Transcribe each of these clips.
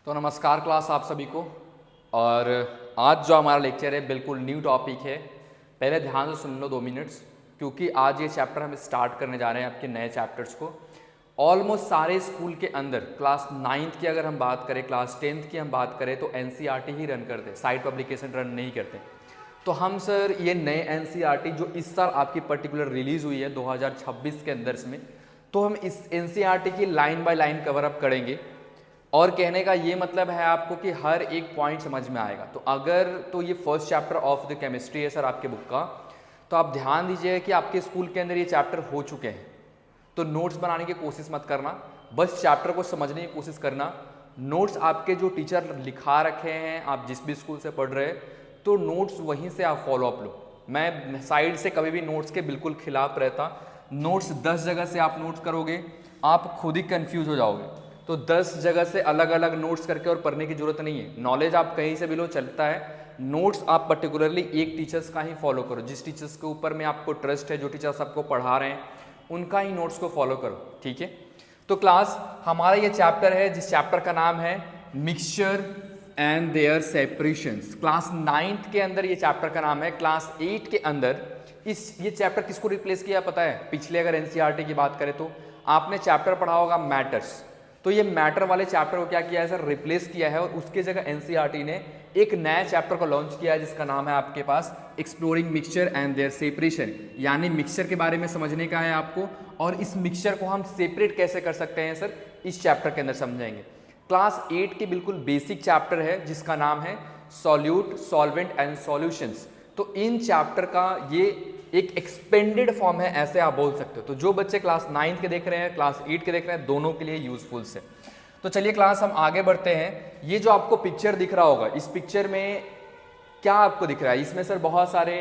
तो नमस्कार क्लास आप सभी को। और आज जो हमारा लेक्चर है बिल्कुल न्यू टॉपिक है। पहले ध्यान से सुन लो 2 मिनट्स, क्योंकि आज ये चैप्टर हम स्टार्ट करने जा रहे हैं आपके नए चैप्टर्स को। ऑलमोस्ट सारे स्कूल के अंदर क्लास 9th की अगर हम बात करें, क्लास 10th की हम बात करें तो NCERT ही रन करते, साइड पब्लिकेशन रन नहीं करते। तो हम सर ये नए NCERT जो इस साल आपकी पर्टिकुलर रिलीज़ हुई है 2026 के अंदर में, तो हम इस NCERT की line by line cover up करेंगे। और कहने का ये मतलब है आपको कि हर एक पॉइंट समझ में आएगा। तो अगर तो ये first chapter of the chemistry है सर आपके बुक का, तो आप ध्यान दीजिए कि आपके स्कूल के अंदर ये चैप्टर हो चुके हैं। तो नोट्स बनाने की कोशिश मत करना, बस चैप्टर को समझने की कोशिश करना। नोट्स आपके जो टीचर लिखा रखे हैं, आप जिस भी स्कूल से पढ़ रहे हैं, तो नोट्स वहीं से आप फॉलो अप लो। मैं साइड से कभी भी नोट्स के बिल्कुल खिलाफ रहता। नोट्स 10 जगह से आप नोट्स करोगे, आप खुद ही कंफ्यूज हो जाओगे। तो 10 जगह से अलग अलग नोट्स करके और पढ़ने की जरूरत नहीं है। नॉलेज आप कहीं से भी लो, चलता है। नोट्स आप पर्टिकुलरली एक टीचर्स का ही फॉलो करो, जिस टीचर्स के ऊपर में आपको ट्रस्ट है, जो टीचर्स आपको पढ़ा रहे हैं उनका ही नोट्स को फॉलो करो, ठीक है। तो क्लास हमारा ये चैप्टर है जिस चैप्टर का नाम है mixture and their separations. Class 9th के अंदर ये चैप्टर का नाम है। क्लास 8 के अंदर ये चैप्टर किसको रिप्लेस किया पता है? पिछले अगर NCERT की बात करें तो आपने चैप्टर पढ़ा होगा मैटर्स। तो ये मैटर वाले चैप्टर को क्या किया है सर? रिप्लेस किया है। और उसके जगह NCERT ने एक नया चैप्टर को लॉन्च किया है जिसका नाम है आपके पास exploring mixture and their separation. यानी मिक्सचर के बारे में समझने का है आपको, और इस मिक्सचर को हम सेपरेट कैसे कर सकते हैं सर, इस चैप्टर के अंदर समझेंगे। क्लास 8 के बिल्कुल बेसिक चैप्टर है जिसका नाम है सॉल्यूट, सॉल्वेंट एंड सॉल्यूशंस। तो इन चैप्टर का ये एक एक्सपेंडेड फॉर्म है, ऐसे आप बोल सकते हो। तो जो बच्चे क्लास 9th के देख रहे हैं, क्लास 8 के देख रहे हैं, दोनों के लिए यूजफुल से। तो चलिए क्लास हम आगे बढ़ते हैं। ये जो आपको पिक्चर दिख रहा होगा, इस पिक्चर में क्या आपको दिख रहा है? इसमें सर बहुत सारे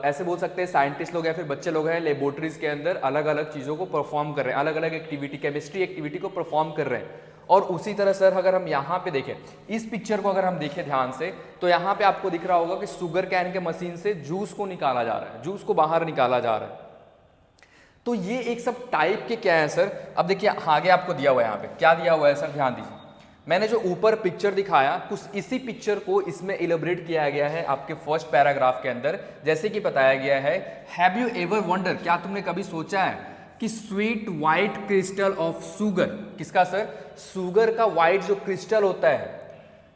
ऐसे बोल सकते हैं साइंटिस्ट लोग या फिर बच्चे लोग हैं, लेबोरेटरीज के अंदर अलग अलग चीज़ों को परफॉर्म कर रहे हैं, अलग अलग एक्टिविटी, केमिस्ट्री एक्टिविटी को परफॉर्म कर रहे हैं। और उसी तरह सर अगर हम यहाँ पे देखें, इस पिक्चर को अगर हम देखें ध्यान से, तो यहाँ पे आपको दिख रहा होगा कि शुगर कैन के मशीन से जूस को निकाला जा रहा है, जूस को बाहर निकाला जा रहा है। तो ये एक सब टाइप के क्या है सर? अब देखिए आगे आपको दिया हुआ है, यहाँ पे क्या दिया हुआ है सर, ध्यान दीजिए। मैंने जो ऊपर पिक्चर दिखाया, कुछ इसी पिक्चर को इसमें इलेबोरेट किया गया है आपके फर्स्ट पैराग्राफ के अंदर। जैसे कि बताया गया है, हैव यू एवर वंडर, क्या तुमने कभी सोचा है कि sweet white crystal of sugar, किसका सर? शुगर का व्हाइट जो क्रिस्टल होता है,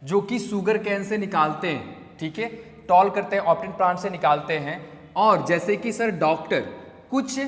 जो कि शुगर कैन से निकालते हैं, ठीक है, टॉल करते हैं, ऑप्टिन प्लांट से निकालते हैं। और जैसे कि सर डॉक्टर कुछ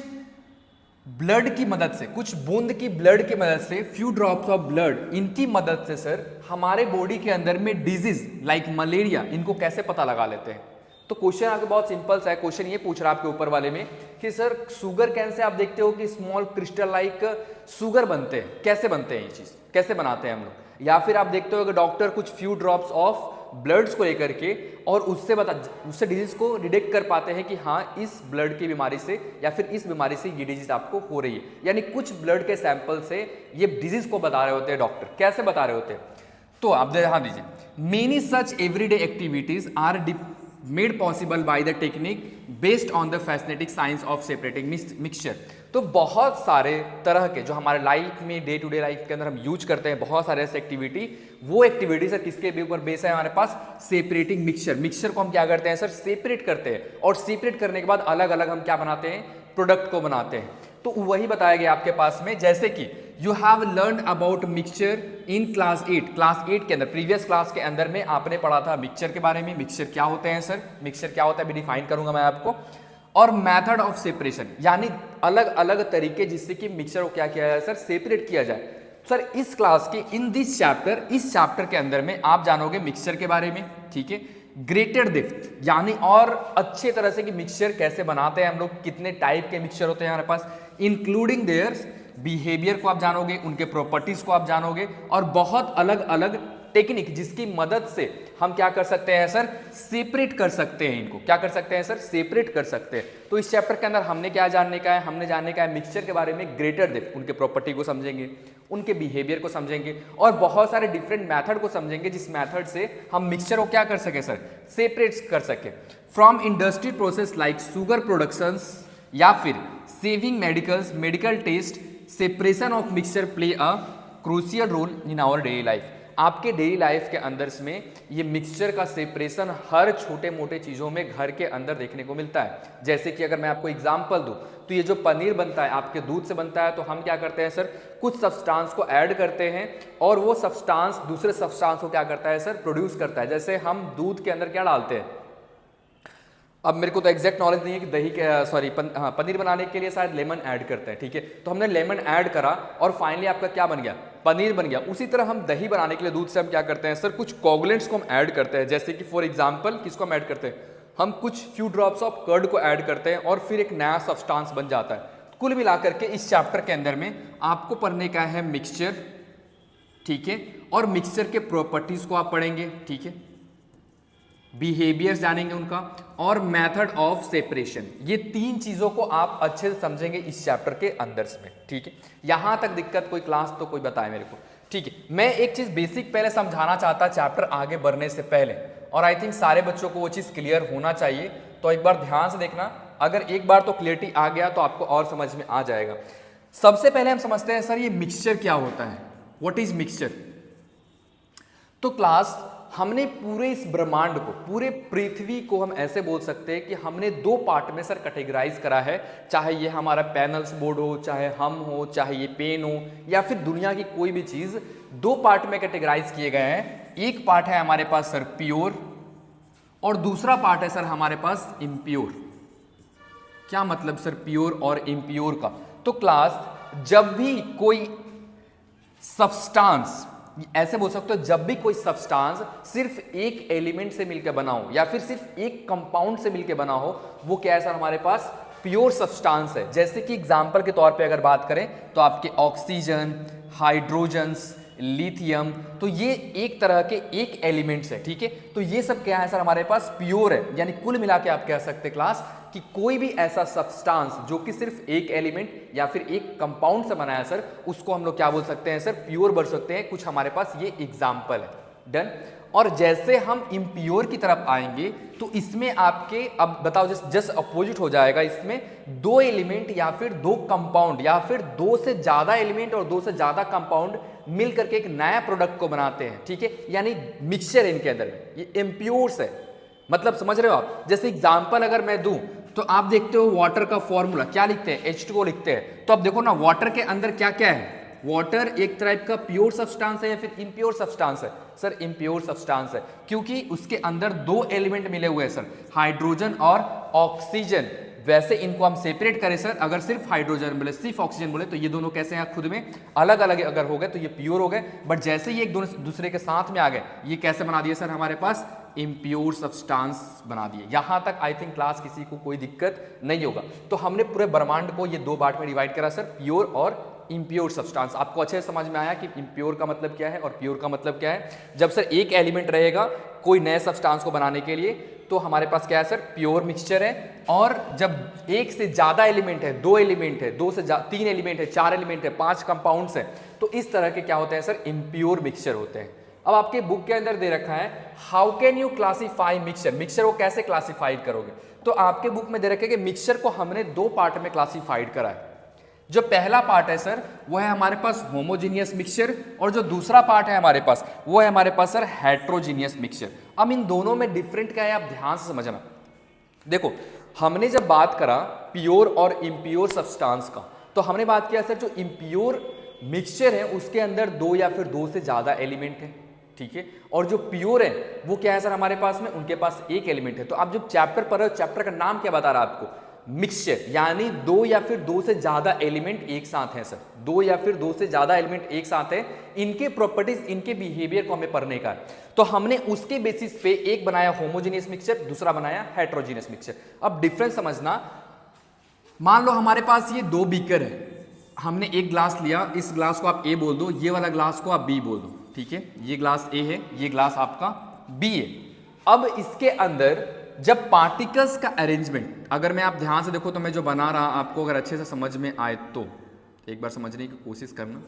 ब्लड की मदद से, कुछ बूंद की ब्लड की मदद से, फ्यू ड्रॉप्स ऑफ ब्लड, इनकी मदद से सर हमारे बॉडी के अंदर में डिजीज लाइक मलेरिया, इनको कैसे पता लगा लेते हैं। तो क्वेश्चन आपके बहुत सिंपल सा है। क्वेश्चन ये पूछ रहा है आपके ऊपर वाले में कि सर शुगर कैन से आप देखते हो कि स्मॉल क्रिस्टल लाइक शुगर बनते हैं, कैसे बनते हैं, ये चीज कैसे बनाते हैं हम लोग। या फिर आप देखते हो कि डॉक्टर कुछ फ्यू ड्रॉप्स ऑफ ब्लड्स को लेकर के और उससे डिजीज को डिटेक्ट कर पाते हैं कि हाँ इस ब्लड की बीमारी से या फिर इस बीमारी से ये डिजीज आपको हो रही है। यानी कुछ ब्लड के सैंपल से ये डिजीज को बता रहे होते हैं डॉक्टर। कैसे बता रहे होते हैं? तो आप ध्यान दीजिए, many such everyday activities are made possible by the technique based on the fascinating science of separating mixture. तो बहुत सारे तरह के जो हमारे लाइफ में डे टू डे लाइफ के अंदर हम यूज करते हैं, बहुत सारे ऐसे एक्टिविटी, वो एक्टिविटी सर किसके ऊपर बेस है? हमारे पास सेपरेटिंग मिक्सचर। मिक्सचर को हम क्या करते हैं सर? सेपरेट करते हैं। और सेपरेट करने के बाद अलग अलग हम क्या बनाते हैं? प्रोडक्ट को बनाते हैं। तो वही बताया गया आपके पास में, जैसे कि you have learn about mixture in class 8। Class 8 के अंदर, प्रीवियस क्लास के अंदर में आपने पढ़ा था मिक्सचर के बारे में। मिक्सचर क्या होते हैं सर? मिक्सचर क्या होता है अभी डिफाइन करूंगा मैं आपको। और मेथड ऑफ सेपरेशन, यानी अलग अलग तरीके जिससे कि मिक्सचर को क्या किया जाए सर? सेपरेट किया जाए। सर इस क्लास के इन दिस चैप्टर, इस चैप्टर के अंदर में आप जानोगे मिक्सचर के बारे में, ठीक है, ग्रेटर डेप्थ, यानी और अच्छे तरह से कि मिक्सचर कैसे बनाते हैं हम लोग, कितने टाइप के मिक्सचर होते हैं हमारे पास, इंक्लूडिंग देयर बिहेवियर को आप जानोगे, उनके प्रॉपर्टीज को आप जानोगे, और बहुत अलग अलग टेक्निक जिसकी मदद से हम क्या कर सकते हैं सर? सेपरेट कर सकते हैं। इनको क्या कर सकते हैं सर? सेपरेट कर सकते हैं। तो इस चैप्टर के अंदर हमने क्या जानने का है? हमने जानने का है मिक्सचर के बारे में ग्रेटर डेप्थ, उनके प्रॉपर्टी को समझेंगे, उनके बिहेवियर को समझेंगे, और बहुत सारे डिफरेंट मेथड को समझेंगे जिस मेथड से हम मिक्सचर को क्या कर सके सर? सेपरेट कर सके। From industry process like sugar productions या फिर saving medicals, medical test, separation of mixture play a crucial role in our daily life. आपके डेली लाइफ के अंदर में ये मिक्सचर का सेपरेशन हर छोटे मोटे चीज़ों में घर के अंदर देखने को मिलता है। जैसे कि अगर मैं आपको एग्जांपल दूं तो ये जो पनीर बनता है आपके दूध से बनता है, तो हम क्या करते हैं सर, कुछ सब्सटेंस को ऐड करते हैं और वो सब्सटेंस दूसरे सब्सटेंस को क्या करता है सर, प्रोड्यूस करता है। जैसे हम दूध के अंदर क्या डालते हैं, अब मेरे को तो एग्जैक्ट नॉलेज नहीं है कि दही के सॉरी पनीर बनाने के लिए शायद लेमन ऐड करते हैं, ठीक है। तो हमने लेमन ऐड करा और फाइनली आपका क्या बन गया, पनीर बन गया। उसी तरह हम दही बनाने के लिए दूध से हम क्या करते हैं सर, कुछ कोगुलेंट्स को हम ऐड करते हैं। जैसे कि फॉर एग्जांपल किसको हम ऐड करते हैं, हम कुछ फ्यू ड्रॉप्स ऑफ कर्ड को ऐड करते हैं और फिर एक नया सब्सटेंस बन जाता है। कुल मिलाकर के इस चैप्टर के अंदर में आपको पढ़ने का है मिक्सचर, ठीक है, और मिक्सचर के प्रॉपर्टीज को आप पढ़ेंगे, ठीक है, बिहेवियर्स जानेंगे उनका, और मेथड ऑफ सेपरेशन। ये तीन चीजों को आप अच्छे से समझेंगे इस चैप्टर के अंदर में, ठीक है। यहां तक दिक्कत कोई क्लास तो कोई बताए मेरे को, ठीक है। मैं एक चीज बेसिक पहले समझाना चाहता चैप्टर आगे बढ़ने से पहले, और आई थिंक सारे बच्चों को वो चीज क्लियर होना चाहिए। तो एक बार ध्यान से देखना, अगर एक बार तो क्लियरिटी आ गया तो आपको और समझ में आ जाएगा। सबसे पहले हम समझते हैं सर ये मिक्सचर क्या होता है, व्हाट इज मिक्सचर। तो क्लास हमने पूरे इस ब्रह्मांड को, पूरे पृथ्वी को हम ऐसे बोल सकते हैं कि हमने दो पार्ट में सर कैटेगराइज करा है। चाहे ये हमारा पैनल्स बोर्ड हो, चाहे हम हो, चाहे ये पेन हो, या फिर दुनिया की कोई भी चीज, दो पार्ट में कैटेगराइज किए गए हैं। एक पार्ट है हमारे पास सर प्योर और दूसरा पार्ट है सर हमारे पास इम्प्योर। क्या मतलब सर प्योर और इम्प्योर का, तो क्लास जब भी कोई सब्सटेंस, ऐसे बोल सकते हो, जब भी कोई सब्सटेंस सिर्फ एक एलिमेंट से मिलकर बना हो या फिर सिर्फ एक कंपाउंड से मिलकर बना हो, वो क्या है सर हमारे पास प्योर सब्सटेंस है। जैसे कि एग्जांपल के तौर पे अगर बात करें तो आपके ऑक्सीजन, हाइड्रोजन्स, लिथियम, तो ये एक तरह के एक एलिमेंट्स है, ठीक है। तो ये सब क्या है सर हमारे पास प्योर है। यानी कुल मिला के आप कह सकते हैं क्लास कि कोई भी ऐसा सब्सटेंस जो कि सिर्फ एक एलिमेंट या फिर एक कंपाउंड से बना है सर, उसको हम लोग क्या बोल सकते हैं सर, प्योर बोल सकते हैं। कुछ हमारे पास ये एग्जाम्पल है, डन। और जैसे हम इम्प्योर की तरफ आएंगे तो इसमें आपके, अब बताओ जस्ट अपोजिट हो जाएगा, इसमें दो एलिमेंट या फिर दो कंपाउंड या फिर दो से ज्यादा एलिमेंट और दो से ज्यादा कंपाउंड मिल करके एक नया प्रोडक्ट को बनाते हैं, ठीक है। यानी मिक्सचर इनके अंदर में, ये इम्प्योर्स है। मतलब समझ रहे हो आप, जैसे एग्जांपल अगर मैं दूं तो आप देखते हो वाटर का फॉर्मूला क्या लिखते हैं, H2O लिखते हैं। तो अब देखो ना वाटर के अंदर क्या क्या है, वाटर एक टाइप का प्योर सब्सटेंस है या फिर इम्प्योर सब्सटेंस है सर, इम्प्योर सब्सटेंस है, क्योंकि उसके अंदर दो एलिमेंट मिले हुए हैं सर, हाइड्रोजन और ऑक्सीजन। वैसे इनको हम सेपरेट करें सर, अगर सिर्फ हाइड्रोजन बोले सिर्फ ऑक्सीजन बोले तो ये दोनों कैसे हैं खुद में अलग अलग अगर हो गए तो ये प्योर हो गए। बट जैसे ये एक दूसरे के साथ में आ गए, ये कैसे बना दिए सर हमारे पास इम्प्योर सब्सटेंस बना दिए। यहां तक आई थिंक क्लास किसी को कोई दिक्कत नहीं होगा। तो हमने पूरे ब्रह्मांड को ये दो पार्ट में डिवाइड करा सर, प्योर और इम्प्योर सब्सटेंस। आपको अच्छे से समझ में आया कि इम्प्योर का मतलब क्या है और प्योर का मतलब क्या है। जब सर एक एलिमेंट रहेगा कोई नए सब्सटेंस को बनाने के लिए तो हमारे पास क्या है सर, प्योर मिक्सचर है। और जब एक से ज्यादा एलिमेंट है, दो एलिमेंट है, दो से तीन एलिमेंट है, चार एलिमेंट है, पांच कंपाउंड्स है, तो इस तरह के क्या होते हैं सर, इम्प्योर मिक्सचर होते हैं। अब आपके बुक के अंदर दे रखा है how can you classify mixture, mixture को कैसे क्लासीफाइड करोगे। तो आपके बुक में दे रखा है कि मिक्सचर को हमने दो पार्ट में क्लासीफाइड करा है। जो पहला पार्ट है सर वो है हमारे पास होमोजीनियस मिक्सचर, और जो दूसरा पार्ट है हमारे पास वो है हमारे पास सर हेट्रोजीनियस मिक्सचर। अब इन दोनों में डिफरेंट क्या है आप ध्यान से समझना। देखो हमने जब बात करा प्योर और इम्प्योर सब्सटेंस का, तो हमने बात किया सर जो इम्प्योर मिक्सचर है उसके अंदर दो या फिर दो से ज्यादा एलिमेंट है, ठीक है। और जो प्योर है वो क्या है सर हमारे पास में, उनके पास एक एलिमेंट है। तो आप जब चैप्टर पढ़ रहे हो, चैप्टर का नाम क्या बता रहा है आपको, मिक्सचर, यानी दो या फिर दो से ज्यादा एलिमेंट एक साथ हैं सर, दो या फिर दो से ज्यादा एलिमेंट एक साथ हैं, इनके प्रॉपर्टीज, इनके बिहेवियर को हमें पढ़ने का है। तो हमने उसके बेसिस पे एक बनाया होमोजेनियस मिक्सचर, दूसरा बनाया हेट्रोजीनियस मिक्सचर। अब डिफरेंस समझना, मान लो हमारे पास ये दो बीकर है, हमने एक ग्लास लिया, इस ग्लास को आप ए बोल दो, ये वाला ग्लास को आप बी बोल दो, ठीक है। ये ग्लास ए है, ये ग्लास आपका बी है। अब इसके अंदर जब पार्टिकल्स का अरेंजमेंट, अगर मैं आप ध्यान से देखो तो मैं जो बना रहा आपको अगर अच्छे से समझ में आए तो एक बार समझने की कोशिश करना।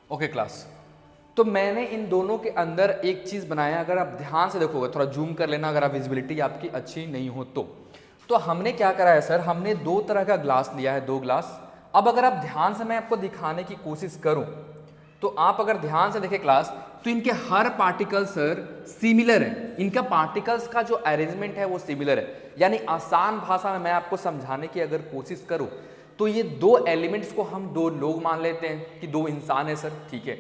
ओके क्लास, तो मैंने इन दोनों के अंदर एक चीज़ बनाया, अगर आप ध्यान से देखोगे, थोड़ा जूम कर लेना अगर आप विजिबिलिटी आपकी अच्छी नहीं हो तो हमने क्या करा है सर, हमने दो तरह का ग्लास लिया है, दो ग्लास। अब अगर आप ध्यान से मैं आपको दिखाने की कोशिश करूं तो आप अगर ध्यान से देखें क्लास, तो इनके हर पार्टिकल सर सिमिलर है, इनका पार्टिकल्स का जो अरेंजमेंट है वो सिमिलर है। यानी आसान भाषा में मैं आपको समझाने की अगर कोशिश करूं तो ये दो एलिमेंट्स को हम दो लोग मान लेते हैं कि दो इंसान है सर, ठीक है।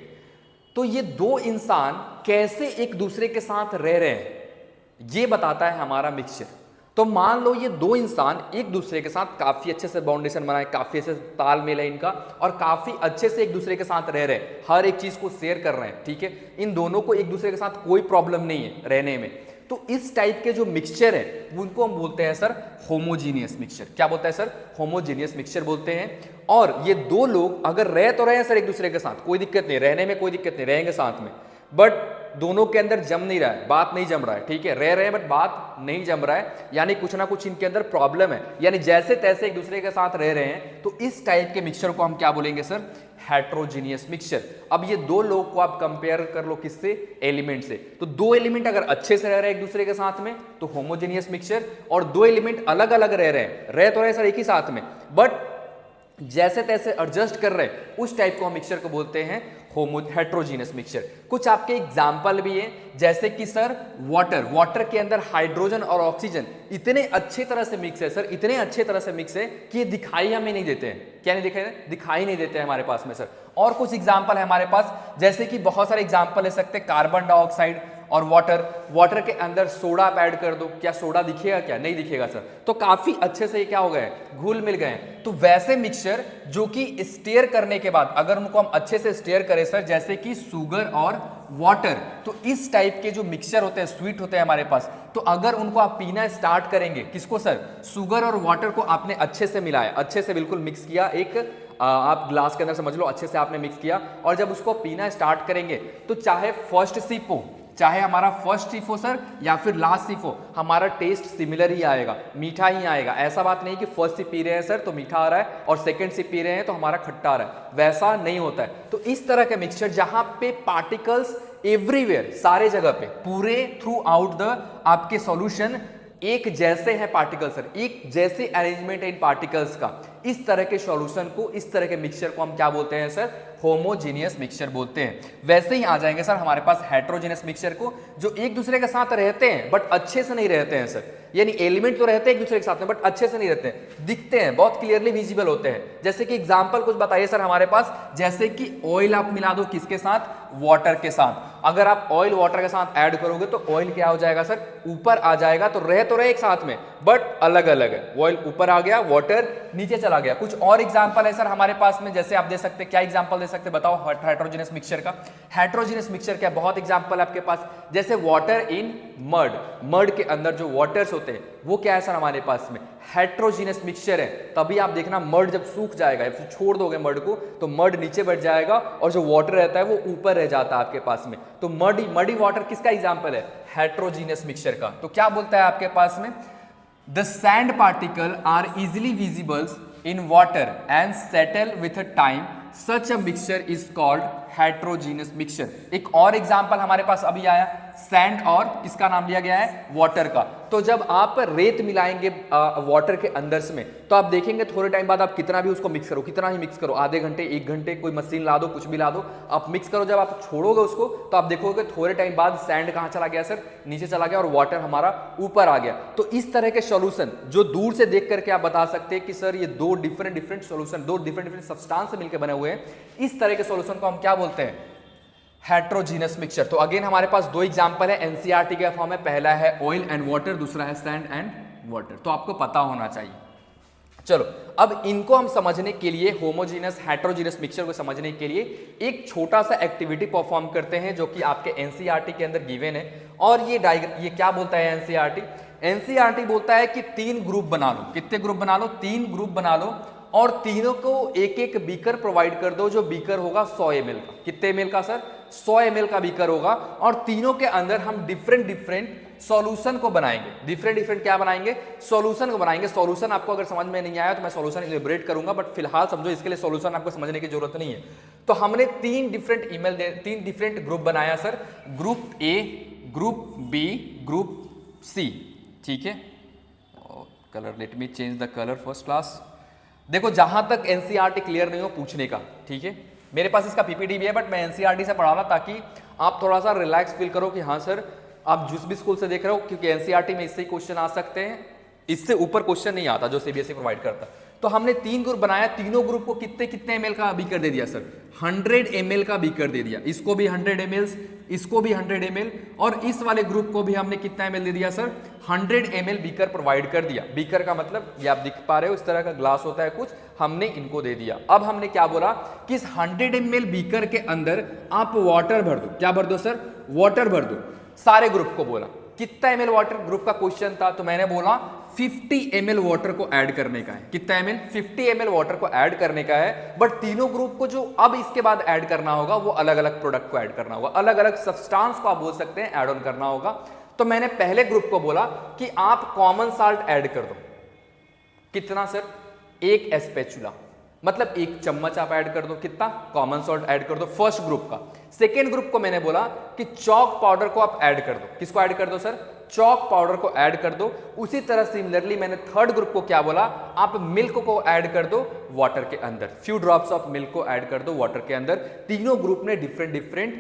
तो ये दो इंसान कैसे एक दूसरे के साथ रह रहे हैं ये बताता है हमारा मिक्सचर। तो मान लो ये दो इंसान एक दूसरे के साथ काफी अच्छे से बाउंडेशन बनाए, काफी अच्छे से तालमेल है इनका और काफी अच्छे से एक दूसरे के साथ रह रहे हैं, हर एक चीज को शेयर कर रहे हैं, ठीक है। इन दोनों को एक दूसरे के साथ कोई प्रॉब्लम नहीं है रहने में। तो इस टाइप के जो मिक्सचर है उनको हम बोलते हैं सर होमोजीनियस मिक्सचर। क्या बोलता है सर? होमोजीनियस मिक्सचर बोलते हैं। और ये दो लोग अगर रह तो रहे हैं सर एक दूसरे के साथ, कोई दिक्कत नहीं, रहने में कोई दिक्कत नहीं, रहेंगे साथ में, बट दोनों के अंदर जम नहीं रहा है, बात नहीं जम रहा है, ठीक है। रह रहे हैं बट बात नहीं जम रहा है, यानी कुछ ना कुछ इनके अंदर प्रॉब्लम है, यानी जैसे तैसे एक दूसरे के साथ रह रहे हैं। तो इस टाइप के मिक्सचर को हम क्या बोलेंगे सर? Heterogeneous mixture. अब ये दो लोग को आप कंपेयर कर लो किससे? एलिमेंट से। तो दो एलिमेंट अगर अच्छे से रह रहे हैं एक दूसरे के साथ में तो होमोजीनियस मिक्सचर, और दो एलिमेंट अलग अलग रह रहे हैं, रह तो रहे सर एक ही साथ में बट जैसे तैसे एडजस्ट कर रहे हैं, उस टाइप को हम मिक्सचर को बोलते हैं हेट्रोजीनियस मिक्सचर। कुछ आपके एग्जाम्पल भी है, जैसे कि सर वाटर के अंदर हाइड्रोजन और ऑक्सीजन इतने अच्छे तरह से मिक्स है सर, इतने अच्छे तरह से मिक्स है कि ये दिखाई हमें नहीं देते हैं। क्या नहीं दिखाई नहीं देते हैं हमारे पास में सर। और कुछ एग्जाम्पल है हमारे पास, जैसे कि बहुत सारे एग्जाम्पल ले सकते हैं, कार्बन डाइऑक्साइड और वाटर के अंदर सोडा आप ऐड कर दो, क्या सोडा दिखेगा? क्या नहीं दिखेगा सर। तो काफी अच्छे से ये क्या हो गए, घुल मिल गए। तो वैसे मिक्सचर जो कि स्टेयर करने के बाद अगर उनको हम अच्छे से स्टेयर करें सर, जैसे कि शुगर और वाटर, तो इस टाइप के जो मिक्सचर होते हैं, स्वीट होते हैं हमारे पास, तो अगर उनको आप पीना स्टार्ट करेंगे, किसको सर? शुगर और वाटर को आपने अच्छे से मिलाया, अच्छे से बिल्कुल मिक्स किया, एक आप ग्लास के अंदर समझ लो अच्छे से आपने मिक्स किया, और जब उसको पीना स्टार्ट करेंगे तो चाहे फर्स्ट सिप हो, चाहे हमारा फर्स्ट सिप हो सर या फिर लास्ट सिप हो, हमारा टेस्ट सिमिलर ही आएगा, मीठा ही आएगा। ऐसा बात नहीं कि फर्स्ट सिप पी रहे हैं सर तो मीठा आ रहा है और सेकंड सिप पी रहे हैं तो हमारा खट्टा आ रहा है, वैसा नहीं होता है। तो इस तरह का मिक्सचर जहां पे पार्टिकल्स एवरीवेयर, सारे जगह पे, पूरे थ्रू आउट द आपके सॉल्यूशन एक जैसे हैं पार्टिकल सर, एक जैसे अरेंजमेंट है इन पार्टिकल्स का, इस तरह के सॉल्यूशन को, इस तरह के मिक्सचर को हम क्या बोलते हैं सर? होमोजीनियस मिक्सचर बोलते हैं। वैसे ही आ जाएंगे सर हमारे पास हेट्रोजीनियस मिक्सचर को, जो एक दूसरे के साथ रहते हैं बट अच्छे से नहीं रहते हैं सर, यानी एलिमेंट तो रहते हैं एक दूसरे के साथ में बट अच्छे से नहीं रहते हैं, दिखते हैं, बहुत क्लियरली विजिबल होते हैं। जैसे कि एग्जांपल कुछ बताइए सर हमारे पास, जैसे कि ऑयल आप मिला दो किसके साथ? वाटर के साथ। अगर आप ऑयल वाटर के साथ ऐड करोगे तो ऑयल क्या हो जाएगा सर? ऊपर आ जाएगा। तो रहे एक साथ में बट अलग अलग है, ऑयल ऊपर आ गया, वाटर नीचे चला गया। कुछ और एग्जांपल है सर हमारे पास में, जैसे आप दे सकते हैं, क्या एग्जांपल दे सकते हैं बताओ हेट्रोजीनियस मिक्सचर का? हेट्रोजीनियस मिक्सचर क्या, बहुत एग्जांपल आपके पास, जैसे वाटर इन मड के अंदर जो वाटर्स होते हैं वो क्या है सर हमारे पास में? हेट्रोजीनियस मिक्सचर है। तभी आप देखना मड जब सूख जाएगा, जब छोड़ दोगे मड को तो मड नीचे बढ़ जाएगा और जो वाटर रहता है वो ऊपर रह जाता है आपके पास में। तो मडी वाटर किसका एग्जांपल है? हेट्रोजीनियस मिक्सचर का। तो क्या बोलता है आपके पास में? The sand particle are easily visible in water and settle with a time, such a mixture is called heterogeneous mixture। एक और एग्जांपल हमारे पास अभी आया, सैंड और किसका नाम लिया गया है? वाटर का। तो जब आप रेत मिलाएंगे वाटर के अंदर में तो आप देखेंगे थोड़े टाइम बाद आप कितना भी उसको मिक्स करो, कितना ही मिक्स करो, आधे घंटे, एक घंटे, कोई मशीन ला दो, कुछ भी ला दो, आप मिक्स करो, जब आप छोड़ोगे उसको तो आप देखोगे थोड़े टाइम बाद सैंड कहाँ चला गया सर? नीचे चला गया और वाटर हमारा ऊपर आ गया। तो इस तरह के सॉल्यूशन जो दूर से देख करके आप बता सकते हैं कि सर ये दो डिफरेंट सॉल्यूशन, दो डिफरेंट सब्सटेंस से मिलकर बने हुए हैं, इस तरह के सॉल्यूशन को हम क्या बोलते हैं? Heterogeneous mixture. तो अगेन हमारे पास दो एग्जांपल है एनसीईआरटी के फॉर्म में, पहला है ऑयल एंड वाटर, दूसरा है सैंड एंड वाटर। तो आपको पता होना चाहिए। चलो अब इनको हम समझने के लिए, होमोजीनियस हेट्रोजीनियस मिक्सचर को समझने के लिए एक छोटा सा एक्टिविटी परफॉर्म करते हैं जो कि आपके एनसीईआरटी के अंदर गिवन है। और ये क्या बोलता है एनसीईआरटी? एनसीईआरटी बोलता है कि 3 ग्रुप बना लो। कितने ग्रुप बना लो? 3 ग्रुप बना लो और तीनों को एक एक बीकर प्रोवाइड कर दो, जो बीकर होगा 100 ml का। कितने ml का सर? 100 ml का बीकर होगा और तीनों के अंदर हम डिफरेंट सॉल्यूशन को बनाएंगे। डिफरेंट क्या बनाएंगे? सॉल्यूशन को बनाएंगे। सॉल्यूशन आपको अगर समझ में नहीं आया तो मैं सॉल्यूशन इलेबोरेट करूंगा, बट फिलहाल समझो इसके लिए सॉल्यूशन आपको समझने की जरूरत नहीं है। तो हमने तीन डिफरेंट ग्रुप बनाया sir, group A, group B, group C, ठीक है। Colour, let me change the colour first class. देखो जहां तक एनसीईआरटी क्लियर नहीं हो पूछने का, ठीक है। मेरे पास इसका पीपीटी भी है, बट मैं एनसीईआरटी से पढ़ा रहा ताकि आप थोड़ा सा रिलैक्स फील करो कि हाँ सर आप जिस भी स्कूल से देख रहे हो, क्योंकि एनसीईआरटी में इससे ही क्वेश्चन आ सकते हैं, इससे ऊपर क्वेश्चन नहीं आता जो सीबीएसई प्रोवाइड करता। तो हमने तीन ग्रुप बनाया, तीनों ग्रुप को कितने कितने ml का बीकर दे दिया सर, 100 ml का बीकर दे दिया, इसको भी 100 ml, इसको भी 100 ml, और इस वाले ग्रुप को भी हमने कितना ml दे दिया सर, 100 ml बीकर प्रोवाइड कर दिया। बीकर का मतलब ये आप दिख पा रहे हो, इस तरह का ग्लास होता है कुछ, हमने इनको दे दिया। अब हमने क्या बोला कि इस 100 ml बीकर के अंदर आप वाटर भर दो। क्या भर दो सर, वाटर भर दो। सारे ग्रुप को बोला कितना ml वाटर, ग्रुप का क्वेश्चन था, तो मैंने बोला 50 ml वाटर को ऐड करने का है। कितना ml, 50 ml वाटर को ऐड करने का है। बट तीनों ग्रुप को जो अब इसके बाद ऐड करना होगा वो अलग अलग प्रोडक्ट को ऐड करना होगा, अलग अलग सब्सटेंस को आप बोल सकते हैं ऐड ऑन करना होगा। तो मैंने पहले ग्रुप को बोला कि आप कॉमन साल्ट ऐड कर दो। कितना सर, 1 स्पैचुला, मतलब 1 चम्मच आप ऐड कर दो। कितना, कॉमन सॉल्ट ऐड कर दो फर्स्ट ग्रुप का। सेकेंड ग्रुप को मैंने बोला कि चॉक पाउडर को आप ऐड कर दो। किसको ऐड कर दो सर, चॉक पाउडर को ऐड कर दो। उसी तरह सिमिलरली मैंने थर्ड ग्रुप को क्या बोला, आप मिल्क को ऐड कर दो वाटर के अंदर, फ्यू ड्रॉप्स ऑफ मिल्क को ऐड कर दो वाटर के अंदर। तीनों ग्रुप ने डिफरेंट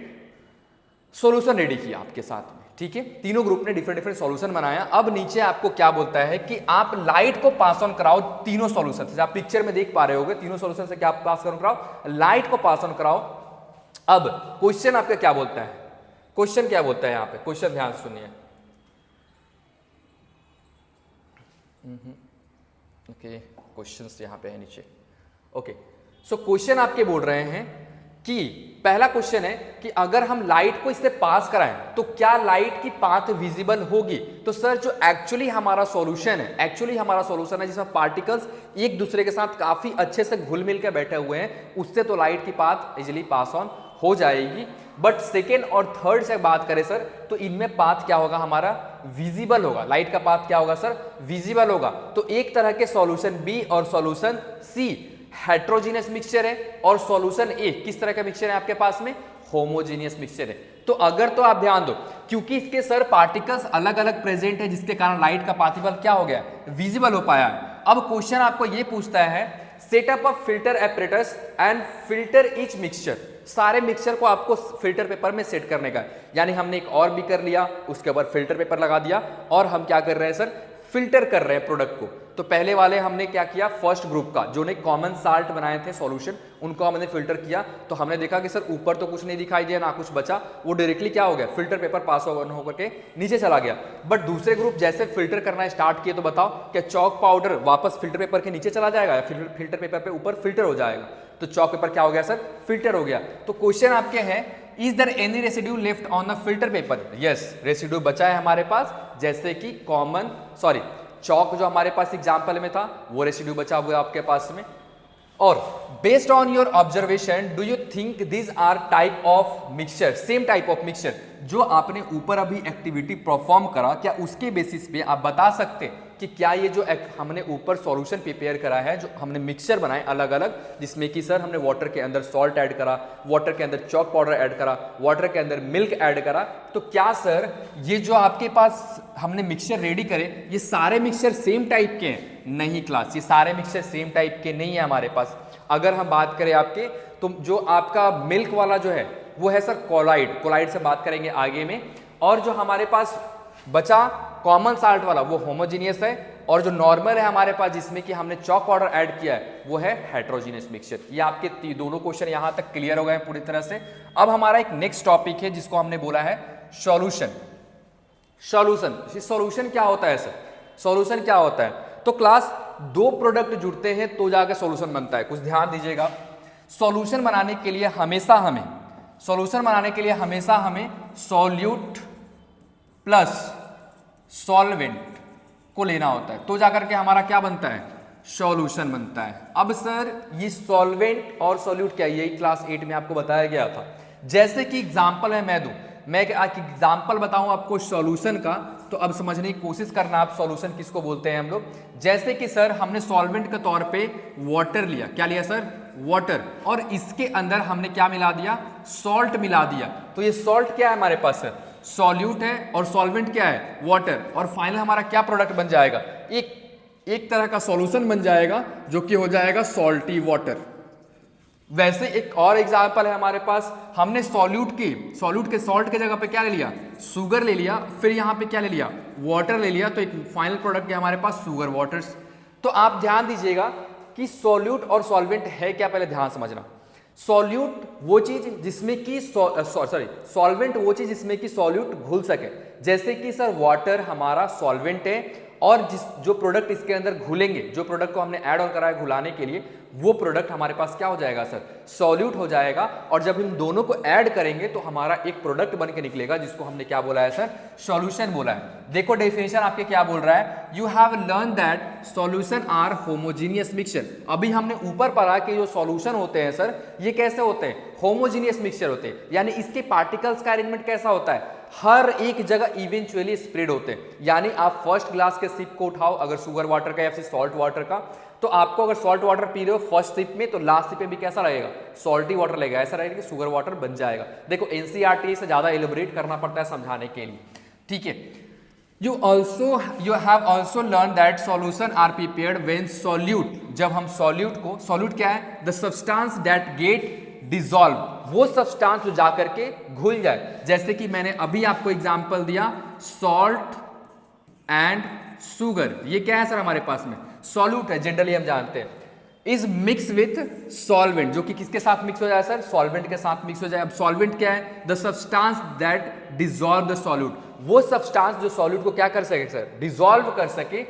सॉल्यूशन रेडी किया आपके साथ में, ठीक है। तीनों ग्रुप ने डिफरेंट सॉल्यूशन बनाया। अब नीचे आपको क्या बोलता है कि आप लाइट को पास ऑन कराओ तीनों सॉल्यूशन से। आप पिक्चर में देख पा रहे होगे तीनों सॉल्यूशन से क्या पास ऑन कराओ, लाइट को पास ऑन कराओ। अब क्वेश्चन आपका क्या बोलता है, क्वेश्चन क्या बोलता है यहाँ पे, क्वेश्चन ध्यान से सुनिए। ओके, क्वेश्चंस यहाँ पे है नीचे। ओके, सो क्वेश्चन आपके बोल रहे हैं कि पहला क्वेश्चन है कि अगर हम लाइट को इससे पास कराएं तो क्या लाइट की पाथ विजिबल होगी। तो सर जो एक्चुअली हमारा सॉल्यूशन है, जिसमें पार्टिकल्स एक दूसरे के साथ काफी अच्छे से घुल मिल के बैठे हुए हैं, उससे तो लाइट की पाथ इजिली पास ऑन हो जाएगी। बट सेकेंड और थर्ड से बात करें सर, तो इनमें पाथ क्या होगा, हमारा विजिबल होगा। लाइट का पाथ क्या होगा सर, विजिबल होगा। तो एक तरह के सॉल्यूशन बी और सॉल्यूशन सी हेट्रोजीनियस मिक्सचर है, और सॉल्यूशन ए किस तरह का मिक्सचर है आपके पास में, होमोजीनियस मिक्सचर है। तो अगर तो आप ध्यान दो, क्योंकि इसके सर पार्टिकल्स अलग अलग प्रेजेंट है, जिसके कारण लाइट का पार्टिकल क्या हो गया, विजिबल हो पाया है। अब क्वेश्चन आपको ये पूछता है, setup of filter apparatus and filter each mixture. सारे मिक्सचर को आपको फिल्टर पेपर में सेट करने का है। यानी हमने एक और बीकर लिया, उसके ऊपर फिल्टर पेपर लगा दिया, और हम क्या कर रहे हैं सर, फिल्टर कर रहे हैं प्रोडक्ट को। तो पहले वाले हमने क्या किया, फर्स्ट ग्रुप का जो ने कॉमन साल्ट बनाए थे सॉल्यूशन, उनको हमने फिल्टर किया। तो हमने देखा कि सर ऊपर तो कुछ नहीं दिखाई दिया, ना कुछ बचा, वो डायरेक्टली क्या हो गया, फिल्टर पेपर पास होकर के नीचे चला गया। बट दूसरे ग्रुप जैसे फिल्टर करना स्टार्ट किए, तो बताओ क्या चॉक पाउडर वापस फिल्टर पेपर के नीचे चला जाएगा या फिल्टर पेपर पे ऊपर फिल्टर हो जाएगा। तो चॉक पेपर क्या हो गया सर, फिल्टर हो गया। तो क्वेश्चन आपके हैं, is there any residue left on the filter paper. Yes, residue बचा है हमारे पास, जैसे कि चॉक जो हमारे पास एग्जाम्पल में था वो रेसिड्यू बचा हुआ है आपके पास में। और based on your observation do you think this are type of mixture, same type of mixture जो आपने ऊपर अभी एक्टिविटी परफॉर्म करा, क्या उसके बेसिस पे आप बता सकते कि क्या ये जो हमने ऊपर सॉल्यूशन प्रिपेयर करा है, जो हमने मिक्सचर बनाए अलग अलग, जिसमें कि सर हमने वाटर के अंदर सॉल्ट ऐड करा, वाटर के अंदर चॉक पाउडर ऐड करा, वाटर के अंदर मिल्क ऐड करा, तो क्या सर ये जो आपके पास हमने मिक्सचर रेडी करे, ये सारे मिक्सचर सेम टाइप के हैं? नहीं क्लास, ये सारे मिक्सचर सेम टाइप के नहीं है हमारे पास। अगर हम बात करें आपके, तो जो आपका मिल्क वाला जो है वो है सर कोलाइड से बात करेंगे आगे में। और जो हमारे पास बचा कॉमन साल्ट वाला वो होमोजीनियस है, और जो नॉर्मल है हमारे पास जिसमें कि हमने चॉक पाउडर ऐड किया है वो है हेट्रोजीनियस मिक्सचर। ये आपके दोनों क्वेश्चन यहां तक क्लियर हो गए हैं पूरी तरह से। अब हमारा एक नेक्स्ट टॉपिक है जिसको हमने बोला है सॉल्यूशन। सॉल्यूशन क्या होता है सर, सॉल्यूशन क्या होता है? तो क्लास दो प्रोडक्ट जुड़ते हैं तो जाकर सॉल्यूशन बनता है। कुछ ध्यान दीजिएगा, सॉल्यूशन बनाने के लिए हमेशा हमें सॉल्यूट प्लस सॉल्वेंट को लेना होता है, तो जाकर के हमारा क्या बनता है, सॉल्यूशन बनता है। अब सर ये सॉल्वेंट और सॉल्यूट क्या, यही क्लास 8 में आपको बताया गया था। जैसे कि एग्जांपल है मैं दूं, मैं एक एग्जांपल बताऊं आपको सॉल्यूशन का। तो अब समझने की कोशिश करना आप सॉल्यूशन किसको बोलते हैं हम लोग। जैसे कि सर हमने सॉल्वेंट के तौर पे वाटर लिया, क्या लिया सर, वाटर, और इसके अंदर हमने क्या मिला दिया, सॉल्ट मिला दिया। तो ये सॉल्ट क्या है हमारे पास सर, सॉल्यूट है, और सॉल्वेंट क्या है, वाटर, और फाइनल हमारा क्या प्रोडक्ट बन जाएगा, एक तरह का सॉल्यूशन बन जाएगा जो कि हो जाएगा सॉल्टी वाटर। वैसे एक और एग्जांपल है हमारे पास, हमने सॉल्यूट के सॉल्ट के जगह पे क्या ले लिया, शुगर ले लिया, फिर यहाँ पे क्या ले लिया, वाटर ले लिया, तो एक फाइनल प्रोडक्ट है हमारे पास शुगर वाटर्स। तो आप ध्यान दीजिएगा कि सॉल्यूट और सॉल्वेंट है क्या, पहले ध्यान समझना। सॉल्यूट वो चीज जिसमें कि सॉल्वेंट वो चीज जिसमें कि सॉल्यूट घुल सके, जैसे कि सर वाटर हमारा सॉल्वेंट है, और जो प्रोडक्ट इसके अंदर घुलेंगे, जो प्रोडक्ट को हमने ऐड ऑन करा है घुलाने के लिए, वो प्रोडक्ट हमारे पास क्या हो जाएगा सर, सॉल्यूट हो जाएगा। और जब हम दोनों को ऐड करेंगे तो हमारा एक प्रोडक्ट बन के निकलेगा जिसको हमने क्या बोला है सर, सॉल्यूशन बोला है। देखो डेफिनेशन आपके क्या बोल रहा है, you have learn that solution are homogeneous mixture. अभी हमने ऊपर पढ़ा कि जो सॉल्यूशन होते हैं सर, ये कैसे होते हैं, होमोजीनियस मिक्सचर होते हैं, यानी इसके पार्टिकल्स का अरेंजमेंट कैसा होता है, हर एक जगह इवेंचुअली स्प्रेड होते हैं। यानी आप फर्स्ट ग्लास के सिप को उठाओ, अगर शुगर वाटर का या फिर सॉल्ट वाटर का, तो आपको अगर सॉल्ट वाटर पी रहे हो फर्स्ट सिप में, तो लास्ट सिप में भी कैसा रहेगा, सॉल्टी वाटर लगेगा, ऐसा रहेगा कि शुगर वाटर बन जाएगा। देखो एनसीईआरटी से ज्यादा एलिबोरेट करना पड़ता है समझाने के लिए, ठीक है। You have also learned that solution are prepared when solute, जब हम solute क्या है, the substance that get dissolve, वो सब्सटेंस जो जाकर के घुल जाए। जैसे कि मैंने अभी आपको एग्जांपल दिया सॉल्ट एंड शुगर, ये क्या है सर हमारे पास में, सॉल्यूट है, जनरली हम जानते हैं। इज मिक्स विथ सॉल्वेंट, जो कि किसके साथ मिक्स हो जाए सर, सॉल्वेंट के साथ मिक्स हो जाए। अब सॉल्वेंट क्या है, the substance that dissolve the solute, वो सब्सटेंस जो सॉल्यूट को क्या कर सके सर, डिसॉल्व कर सके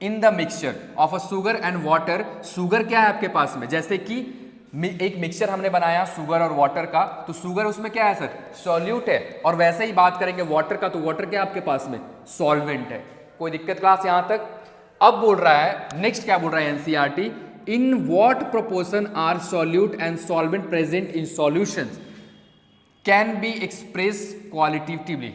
in the mixture of a sugar and water. Sugar क्या है आपके पास में, जैसे कि एक मिक्सचर हमने बनाया शुगर और वाटर का, तो शुगर उसमें क्या है सर, सॉल्यूट है, और वैसे ही बात करेंगे वाटर का, तो वाटर क्या आपके पास में, सॉल्वेंट है। कोई दिक्कत क्लास यहां तक। अब बोल रहा है नेक्स्ट, क्या बोल रहा है NCERT, in what proportion are solute and solvent present in solutions can be express qualitatively.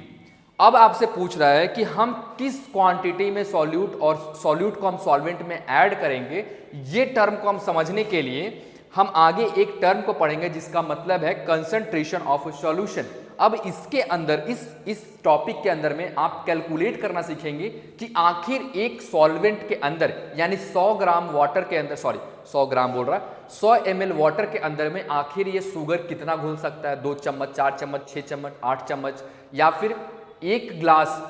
अब आपसे पूछ रहा है कि हम किस क्वांटिटी में सॉल्यूट और सॉल्यूट को हम सॉल्वेंट में ऐड करेंगे। ये टर्म को हम समझने के लिए हम आगे एक टर्म को पढ़ेंगे जिसका मतलब है कंसंट्रेशन ऑफ सॉल्यूशन। अब इसके अंदर इस टॉपिक के अंदर में आप कैलकुलेट करना सीखेंगे कि आखिर एक सॉल्वेंट के अंदर, यानी 100 ग्राम वाटर के अंदर, 100 ग्राम बोल रहा है, 100 ml वाटर के अंदर में आखिर ये शुगर कितना घुल सकता है, 2 चम्मच, 4 चम्मच, 6 चम्मच, 8 चम्मच, या फिर एक ग्लास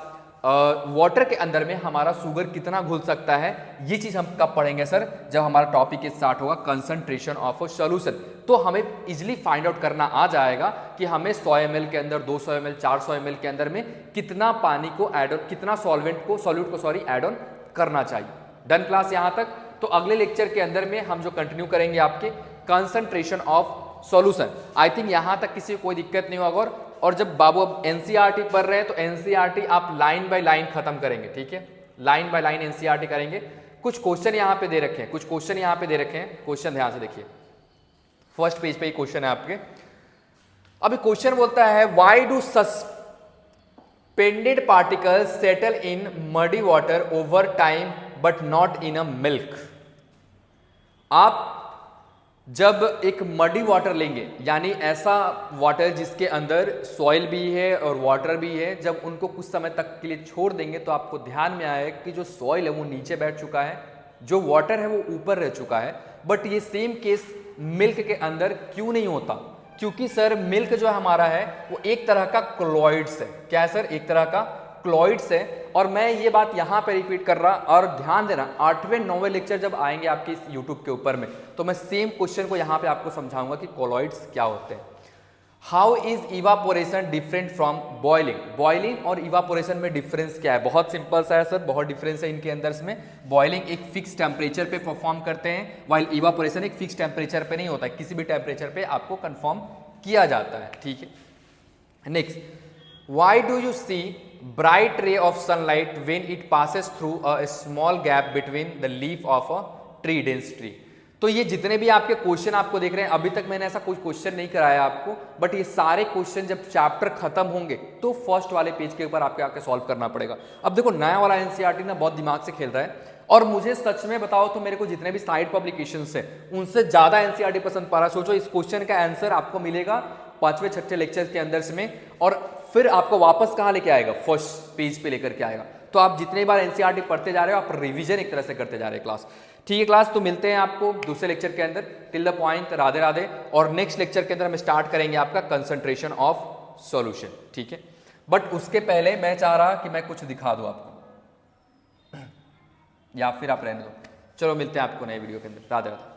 वाटर के अंदर में हमारा शुगर कितना घुल सकता है। ये चीज हम कब पढ़ेंगे सर, जब हमारा टॉपिक स्टार्ट होगा कंसंट्रेशन ऑफ अ सॉल्यूशन। तो हमें इजिली फाइंड आउट करना आ जाएगा कि हमें 100 ml के अंदर, 200 ml, 400 ml के अंदर में कितना पानी को ऐड ऑन, कितना सॉल्यूट को ऐड ऑन करना चाहिए। डन क्लास यहां तक। तो अगले लेक्चर के अंदर में हम जो कंटिन्यू करेंगे आपके concentration of solution. I think यहां तक किसी को कोई दिक्कत नहीं होगा। और जब बाबू अब एनसीईआरटी पढ़ रहे हैं तो एनसीईआरटी आप लाइन बाय लाइन खत्म करेंगे, ठीक है, लाइन बाय लाइन एनसीईआरटी करेंगे। कुछ क्वेश्चन यहां पे दे रखे हैं, क्वेश्चन ध्यान से देखिए। फर्स्ट पेज पे क्वेश्चन है आपके। अभी क्वेश्चन बोलता है why do suspended particles settle in muddy water over time but not in a milk. आप जब एक मडी वाटर लेंगे, यानी ऐसा वाटर जिसके अंदर सॉइल भी है और वाटर भी है, जब उनको कुछ समय तक के लिए छोड़ देंगे तो आपको ध्यान में आएगा कि जो सॉइल है वो नीचे बैठ चुका है, जो वाटर है वो ऊपर रह चुका है। बट ये सेम केस मिल्क के अंदर क्यों नहीं होता, क्योंकि सर मिल्क जो हमारा है वो एक तरह का क्लोइड्स है। क्या है सर, एक तरह का क्लोइड्स है। और मैं ये बात यहाँ पे रिपीट कर रहा, और ध्यान देना 8वें 9वें लेक्चर जब आएंगे आपके इस यूट्यूब के ऊपर में, तो मैं सेम क्वेश्चन को यहाँ पे आपको समझाऊंगा कि कोलॉइड्स क्या होते हैं। How is evaporation different from boiling. Boiling और इवापोरेशन में डिफरेंस क्या है, बहुत सिंपल सा है सर, बहुत डिफरेंस है इनके अंदर में। बॉइलिंग एक फिक्स टेम्परेचर पे परफॉर्म करते हैं, वाइल इवापोरेशन एक फिक्स टेम्परेचर पे नहीं होता है, किसी भी टेम्परेचर पे आपको कंफर्म किया जाता है, ठीक है। Next, why do you see bright ray of sunlight when it passes through a small gap between the leaf of a tree dense tree। तो ये जितने भी आपके क्वेश्चन आपको देख रहे हैं, अभी तक मैंने ऐसा कोई क्वेश्चन नहीं कराया आपको, बट ये सारे क्वेश्चन जब चैप्टर खत्म होंगे तो फर्स्ट वाले पेज के ऊपर आपके आके सॉल्व करना पड़ेगा। अब देखो नया वाला एनसीईआरटी ना बहुत दिमाग से खेल रहा है, और मुझे सच में बताओ तो मेरे को जितने भी साइड पब्लिकेशंस है उनसे ज्यादा एनसीईआरटी पसंद पा रहा। सोचो इस क्वेश्चन का आंसर आपको मिलेगा 5वें 6ठे लेक्चर के अंदर में, और फिर आपको वापस कहाँ लेके आएगा, फर्स्ट पेज पे लेकर के आएगा। तो आप जितने बार एनसीईआरटी पढ़ते जा रहे हो, आप रिवीजन एक तरह से करते जा रहे हैं क्लास। ठीक है क्लास, तो मिलते हैं आपको दूसरे लेक्चर के अंदर। Till the point, Radhe Radhe. और नेक्स्ट लेक्चर के अंदर हम स्टार्ट करेंगे आपका कंसंट्रेशन ऑफ सॉल्यूशन। ठीक है, बट उसके पहले मैं चाह रहा कि मैं कुछ दिखा दूं आपको, या फिर आप रहने दो। चलो मिलते हैं आपको नए वीडियो के अंदर। राधे राधे।